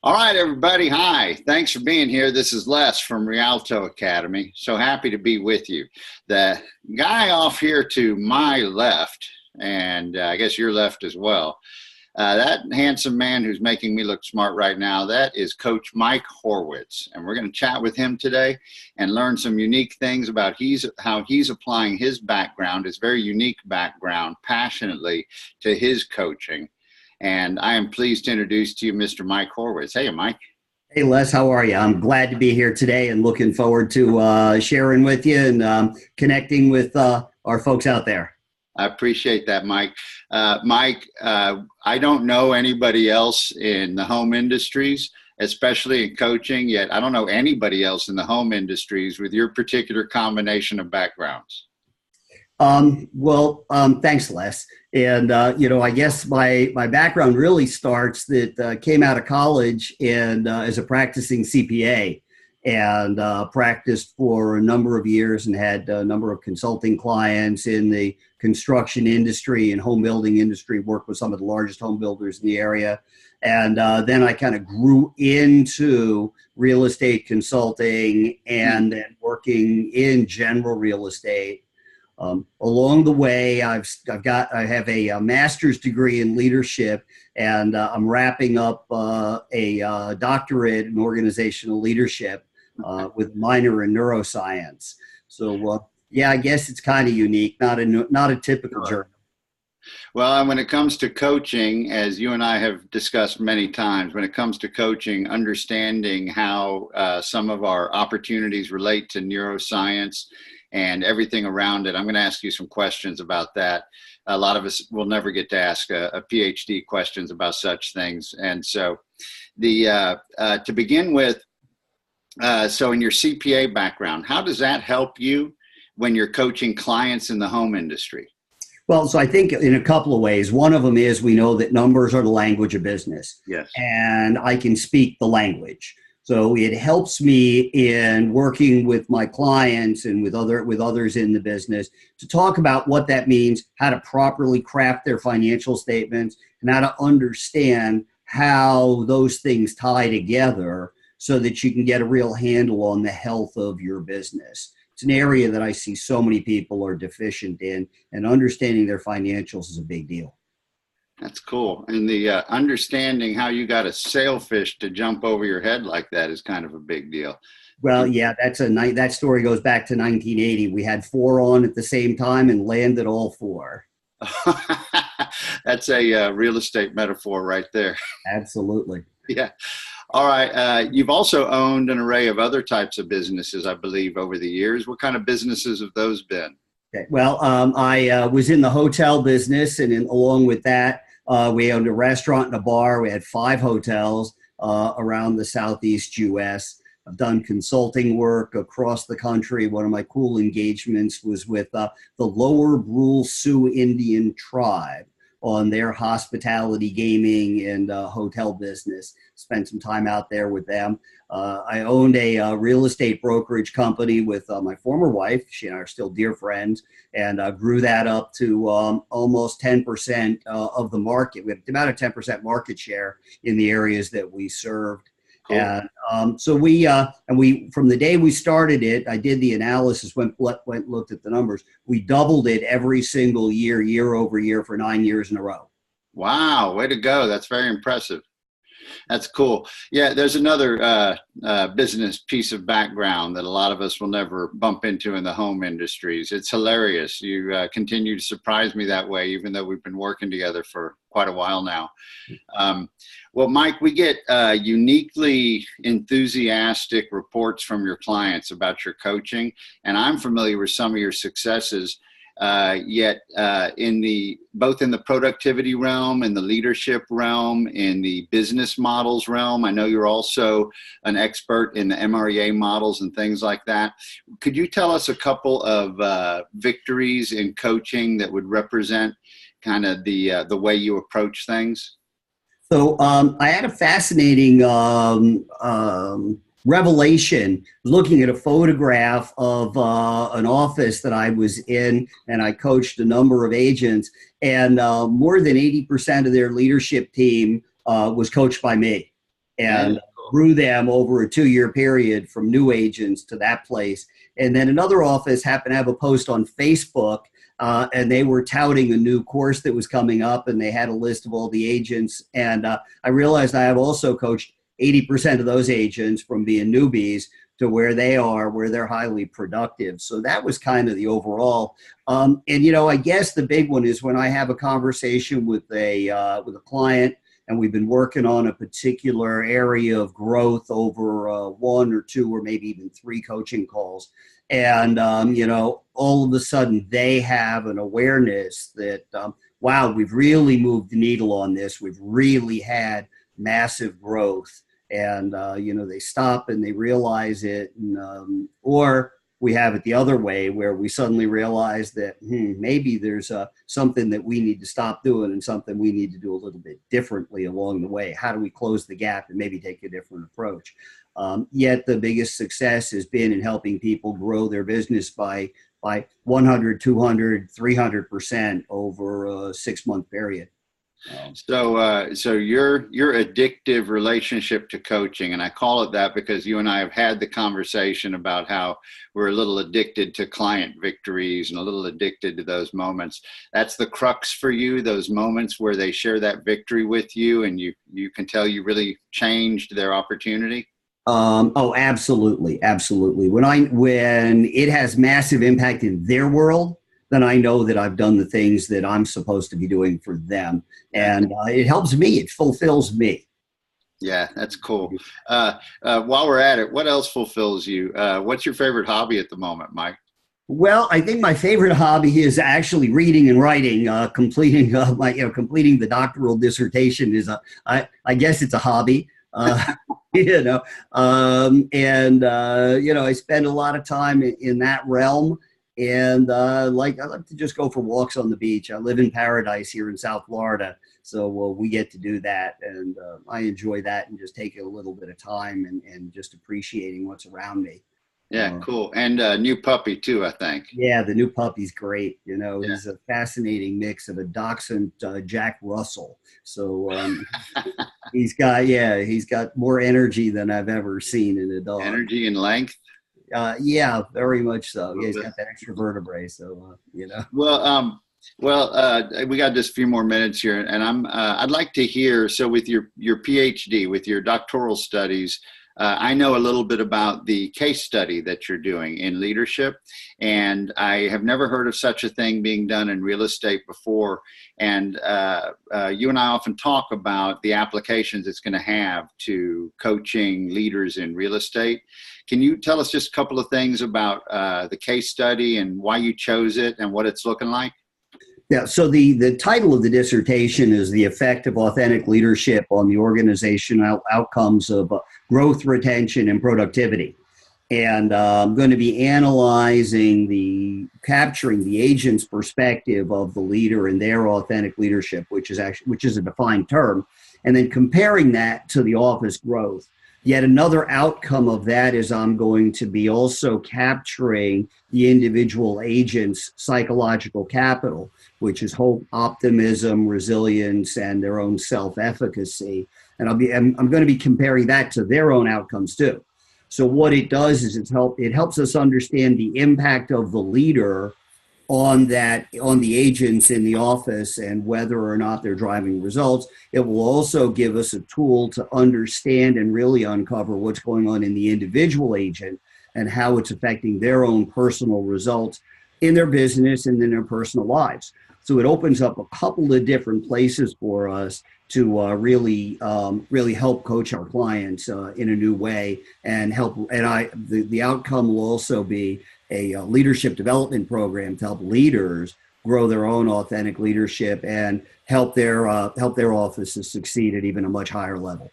All right, everybody. Hi. Thanks for being here. This is Les from Rialto Academy. So happy to be with you. The guy off here to my left, and I guess your left as well, that handsome man who's making me look smart right now, that is Coach Mike Horwitz. And we're going to chat with him today and learn some unique things about how he's applying his background, his very unique background, passionately to his coaching. And I am pleased to introduce to you Mr. Mike Horwitz. Hey, Mike. Hey, Les, how are you? I'm glad to be here today and looking forward to sharing with you and connecting with our folks out there. I appreciate that, Mike. Mike, I don't know anybody else in the home industries, especially in coaching, yet I don't know anybody else in the home industries with your particular combination of backgrounds. Thanks, Les. And, I guess my background really starts that came out of college and as a practicing CPA and practiced for a number of years and had a number of consulting clients in the construction industry and home building industry, worked with some of the largest home builders in the area. And then I kind of grew into real estate consulting and then working in general real estate. Along the way, I have a master's degree in leadership, and I'm wrapping up a doctorate in organizational leadership with a minor in neuroscience. So, I guess it's kind of unique, not a typical journey. Well, and when it comes to coaching, as you and I have discussed many times, when it comes to coaching, understanding how some of our opportunities relate to neuroscience and everything around it. I'm going to ask you some questions about that. A lot of us will never get to ask a PhD questions about such things. And so to begin with, so in your CPA background, how does that help you when you're coaching clients in the home industry? Well, so I think in a couple of ways. One of them is we know that numbers are the language of business. Yes. And I can speak the language. So it helps me in working with my clients and with others in the business to talk about what that means, how to properly craft their financial statements, and how to understand how those things tie together so that you can get a real handle on the health of your business. It's an area that I see so many people are deficient in, and understanding their financials is a big deal. That's cool. And the understanding how you got a sailfish to jump over your head like that is kind of a big deal. Well, yeah, that story goes back to 1980. We had 4 on at the same time and landed all 4. That's a real estate metaphor right there. Absolutely. Yeah. All right. You've also owned an array of other types of businesses, I believe, over the years. What kind of businesses have those been? Okay. Well, I was in the hotel business, and along with that, we owned a restaurant and a bar. We had 5 hotels around the Southeast U.S. I've done consulting work across the country. One of my cool engagements was with the Lower Brule Sioux Indian tribe on their hospitality, gaming, and hotel business. Spent some time out there with them. I owned a real estate brokerage company with my former wife. She and I are still dear friends, and grew that up to almost 10% of the market. We had about a 10% market share in the areas that we served. Cool. And so we from the day we started it, I did the analysis, looked at the numbers. We doubled it every single year over year for 9 years in a row. Wow, way to go! That's very impressive. That's cool. Yeah, there's another business piece of background that a lot of us will never bump into in the home industries. It's hilarious. You continue to surprise me that way, even though we've been working together for quite a while now. Well, Mike, we get uniquely enthusiastic reports from your clients about your coaching, and I'm familiar with some of your successes. Yet both in the productivity realm, in the leadership realm, in the business models realm, I know you're also an expert in the MREA models and things like that. Could you tell us a couple of victories in coaching that would represent kind of the way you approach things? So I had a fascinating revelation looking at a photograph of an office that I was in, and I coached a number of agents, and more than 80% of their leadership team was coached by me. Yeah. and grew them over a 2-year period from new agents to that place. And then another office happened to have a post on Facebook, and they were touting a new course that was coming up, and they had a list of all the agents. And I realized I have also coached 80% of those agents from being newbies to where they are, where they're highly productive. So that was kind of the overall. And I guess the big one is when I have a conversation with a client, and we've been working on a particular area of growth over 1 or 2 or maybe even 3 coaching calls. And, all of a sudden they have an awareness that, wow, we've really moved the needle on this. We've really had massive growth. And, they stop and they realize it. And, or we have it the other way where we suddenly realize that maybe there's something that we need to stop doing and something we need to do a little bit differently along the way. How do we close the gap and maybe take a different approach? Yet the biggest success has been in helping people grow their business by 100, 200, 300% over a 6-month period. So your addictive relationship to coaching, and I call it that because you and I have had the conversation about how we're a little addicted to client victories and a little addicted to those moments. That's the crux for you, those moments where they share that victory with you and you can tell you really changed their opportunity. Oh, absolutely. Absolutely. When it has massive impact in their world, then I know that I've done the things that I'm supposed to be doing for them. And it helps me. It fulfills me. Yeah, that's cool. While we're at it, what else fulfills you? What's your favorite hobby at the moment, Mike? Well, I think my favorite hobby is actually reading and writing. Completing completing the doctoral dissertation is I guess it's a hobby. I spend a lot of time in that realm. And I like to just go for walks on the beach. I live in Paradise here in South Florida, so we get to do that, and I enjoy that and just taking a little bit of time and just appreciating what's around me. Yeah, cool. And new puppy too, I think. Yeah, the new puppy's great. He's a fascinating mix of a Dachshund Jack Russell. So he's got more energy than I've ever seen in a dog. Energy and length. Yeah, very much so. Yeah, he's got that extra vertebrae. So Well, we got just a few more minutes here, and I'd like to hear. So, with your PhD, with your doctoral studies, I know a little bit about the case study that you're doing in leadership, and I have never heard of such a thing being done in real estate before. And you and I often talk about the applications it's going to have to coaching leaders in real estate. Can you tell us just a couple of things about the case study and why you chose it and what it's looking like? Yeah, so the title of the dissertation is The Effect of Authentic Leadership on the Organizational Outcomes of Growth, Retention, and Productivity. And I'm going to be capturing the agent's perspective of the leader and their authentic leadership, which is a defined term, and then comparing that to the office growth. Yet another outcome of that is I'm going to be also capturing the individual agent's psychological capital, which is hope, optimism, resilience, and their own self-efficacy. And I'm going to be comparing that to their own outcomes too. So what it does is it helps us understand the impact of the leader on the agents in the office and whether or not they're driving results. It will also give us a tool to understand and really uncover what's going on in the individual agent and how it's affecting their own personal results in their business and in their personal lives. So it opens up a couple of different places for us to really help coach our clients in a new way and help. And the outcome will also be a leadership development program to help leaders grow their own authentic leadership and help their offices succeed at even a much higher level.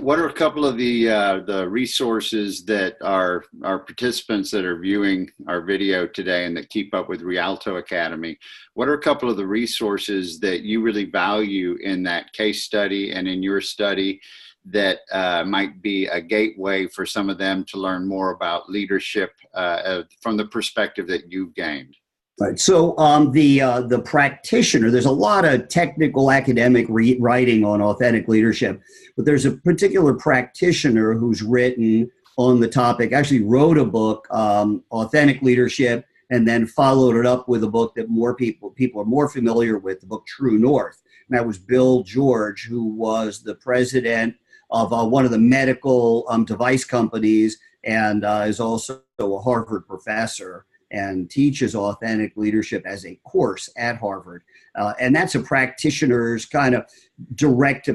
What are a couple of the resources that our participants that are viewing our video today and that keep up with Rialto Academy? What are a couple of the resources that you really value in that case study and in your study that might be a gateway for some of them to learn more about leadership from the perspective that you've gained? Right. So the practitioner, there's a lot of technical academic writing on authentic leadership, but there's a particular practitioner who's written on the topic, actually wrote a book, Authentic Leadership, and then followed it up with a book that more people are more familiar with, the book True North. And that was Bill George, who was the president of one of the medical device companies and is also a Harvard professor and teaches authentic leadership as a course at Harvard. And that's a practitioner's kind of direct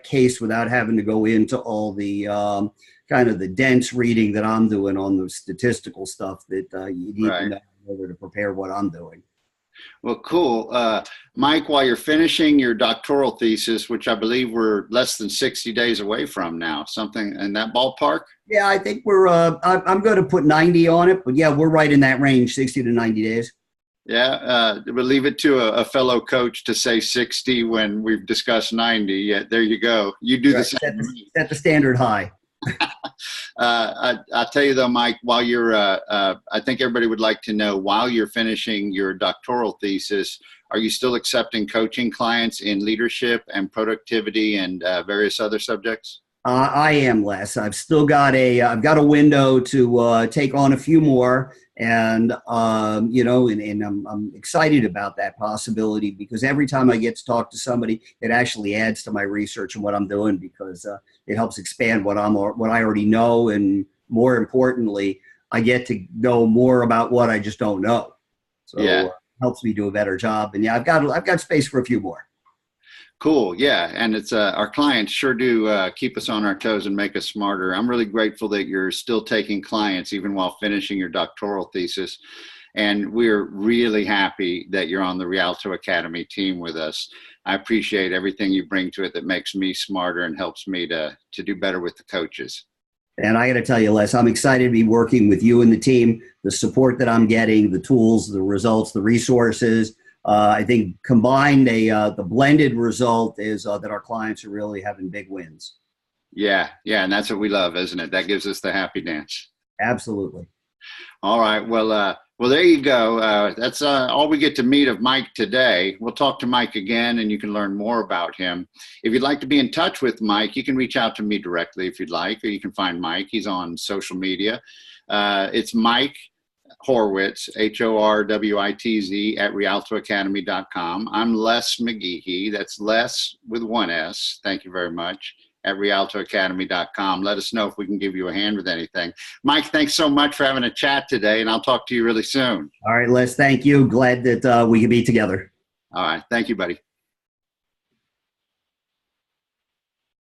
case without having to go into all the kind of the dense reading that I'm doing on the statistical stuff that you need to know in order to prepare what I'm doing. Well, cool. Mike, while you're finishing your doctoral thesis, which I believe we're less than 60 days away from now, something in that ballpark? Yeah, I think we're, I'm going to put 90 on it, but yeah, we're right in that range, 60 to 90 days. Yeah, we'll leave it to a fellow coach to say 60 when we've discussed 90. Yeah, there you go. You do the same. Set the standard high. I'll tell you though, Mike, while you're, I think everybody would like to know, while you're finishing your doctoral thesis, are you still accepting coaching clients in leadership and productivity and various other subjects? I am, Les. I've still got I've got a window to take on a few more, and you know, and I'm excited about that possibility because every time I get to talk to somebody, it actually adds to my research and what I'm doing because it helps expand what I already know, and more importantly, I get to know more about what I just don't know. So it helps me do a better job. And yeah, I've got space for a few more. Cool. Yeah. And it's our clients sure do keep us on our toes and make us smarter. I'm really grateful that you're still taking clients even while finishing your doctoral thesis. And we're really happy that you're on the Rialto Academy team with us. I appreciate everything you bring to it that makes me smarter and helps me to do better with the coaches. And I got to tell you, Les, I'm excited to be working with you and the team, the support that I'm getting, the tools, the results, the resources. I think combined, the blended result is that our clients are really having big wins. Yeah. Yeah. And that's what we love, isn't it? That gives us the happy dance. Absolutely. All right. Well, there you go. That's all we get to meet of Mike today. We'll talk to Mike again and you can learn more about him. If you'd like to be in touch with Mike, you can reach out to me directly if you'd like, or you can find Mike. He's on social media. It's Mike Horwitz, HORWITZ at rialtoacademy.com. I'm Les McGehee. That's Les with one S. Thank you very much. At rialtoacademy.com. Let us know if we can give you a hand with anything. Mike, thanks so much for having a chat today, and I'll talk to you really soon. All right, Les, thank you. Glad that we can be together. All right. Thank you, buddy.